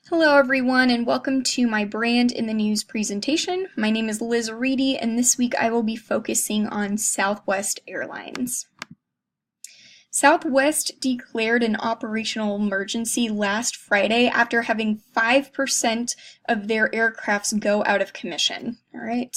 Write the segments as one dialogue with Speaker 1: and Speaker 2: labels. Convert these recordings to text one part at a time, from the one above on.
Speaker 1: Hello everyone and welcome to my Brand in the News presentation. My name is Liz Reedy and this week I will be focusing on Southwest Airlines. Southwest declared an operational emergency last Friday after having 5% of their aircrafts go out of commission. All right.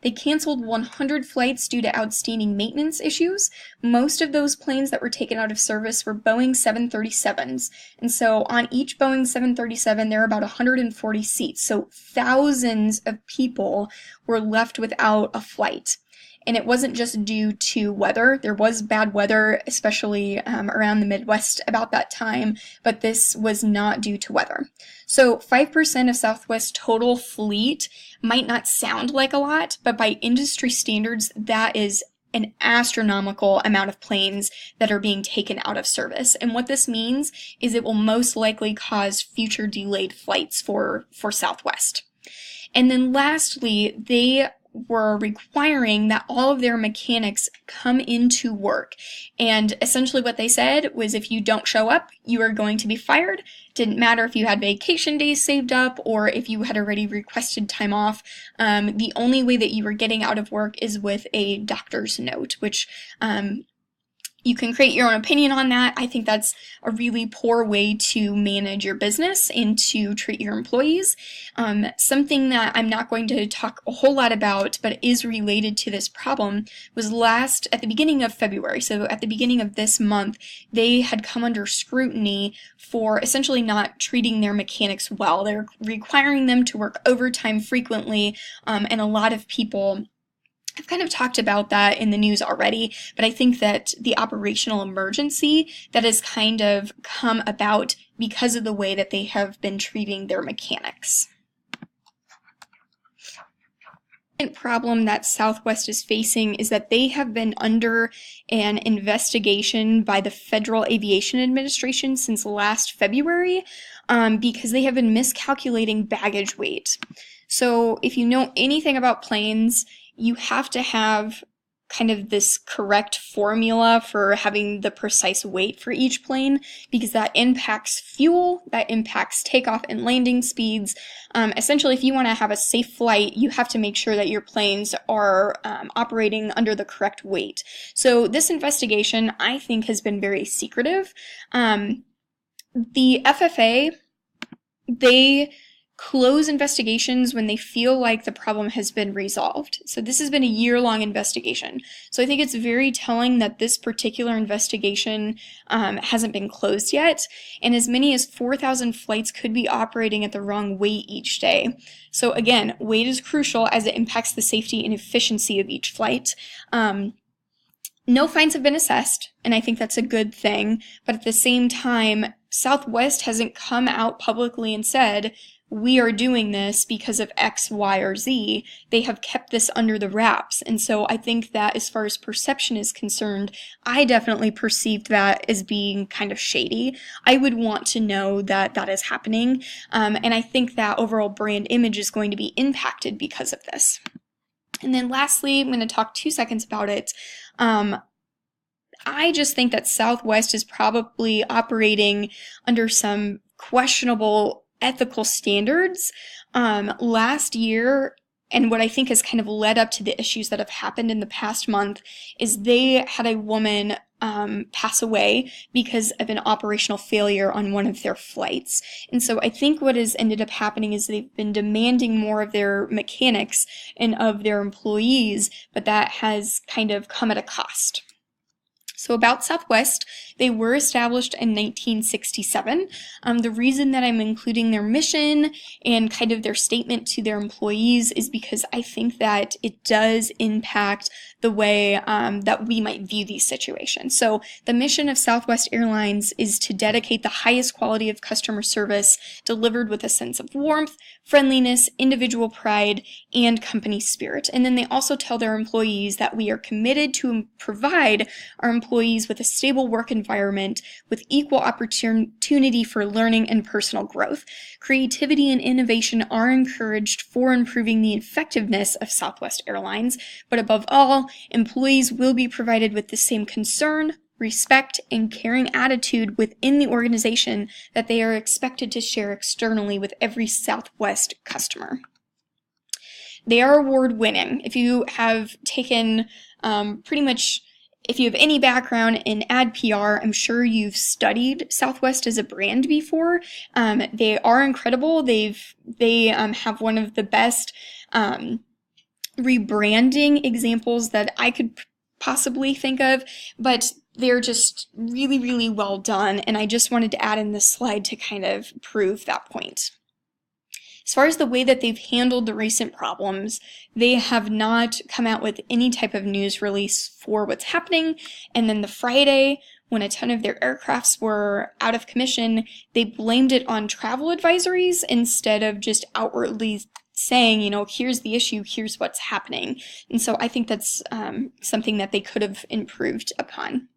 Speaker 1: They canceled 100 flights due to outstanding maintenance issues. Most of those planes that were taken out of service were Boeing 737s. And so on each Boeing 737, there are about 140 seats. So thousands of people were left without a flight. And it wasn't just due to weather. There was bad weather, especially around the Midwest about that time, but this was not due to weather. So 5% of Southwest's total fleet might not sound like a lot, but by industry standards, that is an astronomical amount of planes that are being taken out of service. And what this means is it will most likely cause future delayed flights for Southwest. And then lastly, they were requiring that all of their mechanics come into work. And essentially what they said was if you don't show up, you are going to be fired. Didn't matter if you had vacation days saved up or if you had already requested time off. The only way that you were getting out of work is with a doctor's note, which you can create your own opinion on that. I think that's a really poor way to manage your business and to treat your employees. Something that I'm not going to talk a whole lot about, but is related to this problem, was at the beginning of February. So at the beginning of this month, they had come under scrutiny for essentially not treating their mechanics well. They're requiring them to work overtime frequently, and a lot of people I've kind of talked about that in the news already, but I think that the operational emergency that has kind of come about because of the way that they have been treating their mechanics. The problem that Southwest is facing is that they have been under an investigation by the Federal Aviation Administration since last February because they have been miscalculating baggage weight. So if you know anything about planes, you have to have kind of this correct formula for having the precise weight for each plane because that impacts fuel, that impacts takeoff and landing speeds. Essentially, if you want to have a safe flight, you have to make sure that your planes are operating under the correct weight. So this investigation, I think, has been very secretive. The FFA, they close investigations when they feel like the problem has been resolved. So this has been a year-long investigation. So I think it's very telling that this particular investigation hasn't been closed yet, and as many as 4,000 flights could be operating at the wrong weight each day. So again, weight is crucial as it impacts the safety and efficiency of each flight. No fines have been assessed, and I think that's a good thing, but at the same time, Southwest hasn't come out publicly and said, we are doing this because of X, Y, or Z. They have kept this under the wraps. And so I think that as far as perception is concerned, I definitely perceived that as being kind of shady. I would want to know that that is happening. And I think that overall brand image is going to be impacted because of this. And then lastly, I'm going to talk 2 seconds about it. I just think that Southwest is probably operating under some questionable ethical standards. Last year, and what I think has kind of led up to the issues that have happened in the past month, is they had a woman pass away because of an operational failure on one of their flights. And so I think what has ended up happening is they've been demanding more of their mechanics and of their employees, but that has kind of come at a cost. So about Southwest, they were established in 1967. The reason that I'm including their mission and kind of their statement to their employees is because I think that it does impact the way that we might view these situations. So the mission of Southwest Airlines is to dedicate the highest quality of customer service delivered with a sense of warmth, friendliness, individual pride, and company spirit. And then they also tell their employees that we are committed to provide our employees with a stable work environment with equal opportunity for learning and personal growth. Creativity and innovation are encouraged for improving the effectiveness of Southwest Airlines, but above all, employees will be provided with the same concern, respect, and caring attitude within the organization that they are expected to share externally with every Southwest customer. They are award-winning. If you have taken if you have any background in ADPR, I'm sure you've studied Southwest as a brand before. They are incredible. They have one of the best rebranding examples that I could possibly think of, but they're just really, really well done, and I just wanted to add in this slide to kind of prove that point. As far as the way that they've handled the recent problems, they have not come out with any type of news release for what's happening, and then the Friday, when a ton of their aircrafts were out of commission, they blamed it on travel advisories instead of just outwardly saying, here's the issue, here's what's happening. And so I think that's something that they could have improved upon.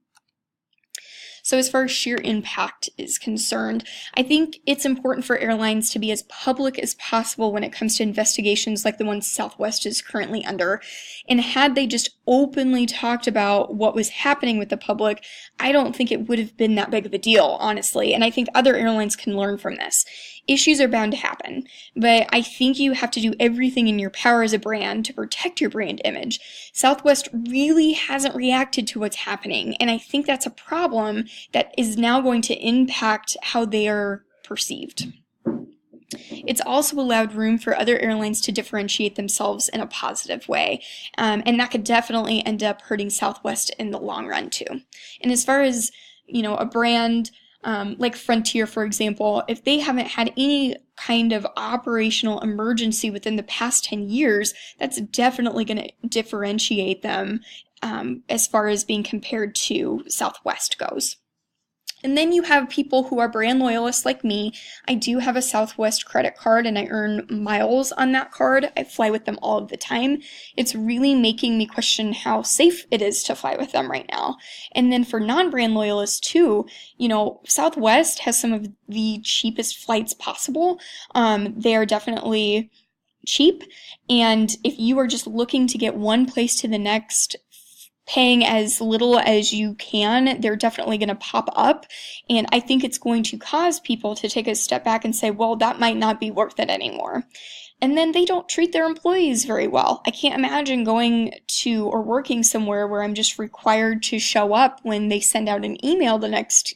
Speaker 1: So as far as sheer impact is concerned, I think it's important for airlines to be as public as possible when it comes to investigations like the one Southwest is currently under. And had they just openly talked about what was happening with the public, I don't think it would have been that big of a deal, honestly. And I think other airlines can learn from this. Issues are bound to happen, but I think you have to do everything in your power as a brand to protect your brand image. Southwest really hasn't reacted to what's happening, and I think that's a problem that is now going to impact how they are perceived. It's also allowed room for other airlines to differentiate themselves in a positive way, and that could definitely end up hurting Southwest in the long run too. And as far as, a brand like Frontier, for example, if they haven't had any kind of operational emergency within the past 10 years, that's definitely going to differentiate them as far as being compared to Southwest goes. And then you have people who are brand loyalists like me. I do have a Southwest credit card and I earn miles on that card. I fly with them all of the time. It's really making me question how safe it is to fly with them right now. And then for non-brand loyalists too, Southwest has some of the cheapest flights possible. They are definitely cheap. And if you are just looking to get one place to the next, paying as little as you can, they're definitely going to pop up. And I think it's going to cause people to take a step back and say, well, that might not be worth it anymore. And then they don't treat their employees very well. I can't imagine going to or working somewhere where I'm just required to show up when they send out an email the next,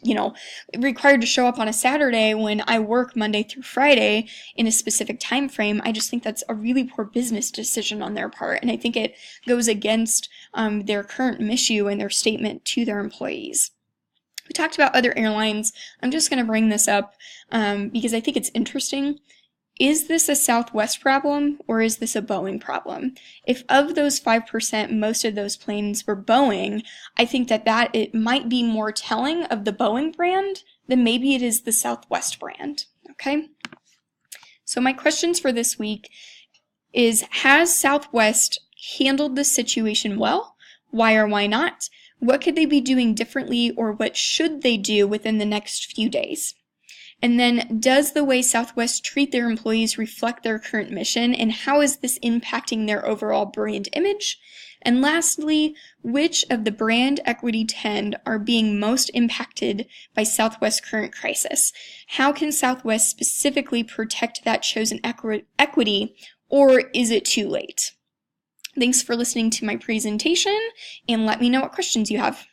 Speaker 1: required to show up on a Saturday when I work Monday through Friday in a specific time frame. I just think that's a really poor business decision on their part. And I think it goes against their current mission and their statement to their employees. We talked about other airlines. I'm just going to bring this up because I think it's interesting. Is this a Southwest problem or is this a Boeing problem? If of those 5%, most of those planes were Boeing, I think that it might be more telling of the Boeing brand than maybe it is the Southwest brand, okay? So my questions for this week is, has Southwest handled this situation well? Why or why not? What could they be doing differently, or what should they do within the next few days? And then, does the way Southwest treat their employees reflect their current mission, and how is this impacting their overall brand image? And lastly, which of the brand equity 10 are being most impacted by Southwest's current crisis? How can Southwest specifically protect that chosen equity, or is it too late? Thanks for listening to my presentation, and let me know what questions you have.